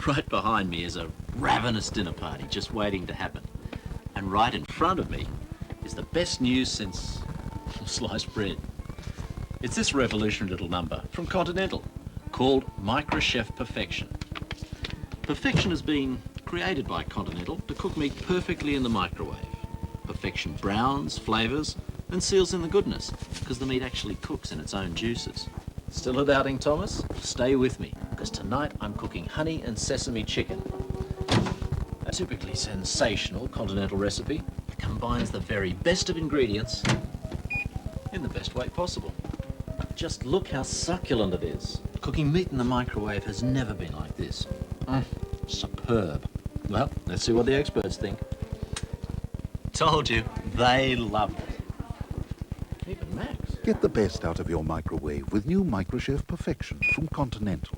Right behind me is a ravenous dinner party just waiting to happen. And right in front of me is the best news since sliced bread. It's this revolutionary little number from Continental called Microchef Perfection. Perfection has been created by Continental to cook meat perfectly in the microwave. Perfection browns, flavours and seals in the goodness because the meat actually cooks in its own juices. Still a doubting Thomas? Stay with me because tonight I'm cooking honey and sesame chicken. A typically sensational Continental recipe that combines the very best of ingredients in the best way possible. Just look how succulent it is. Cooking meat in the microwave has never been like this. Superb. Well, let's see what the experts think. Told you, they loved it. Even Max. Get the best out of your microwave with new Microchef Perfection from Continental.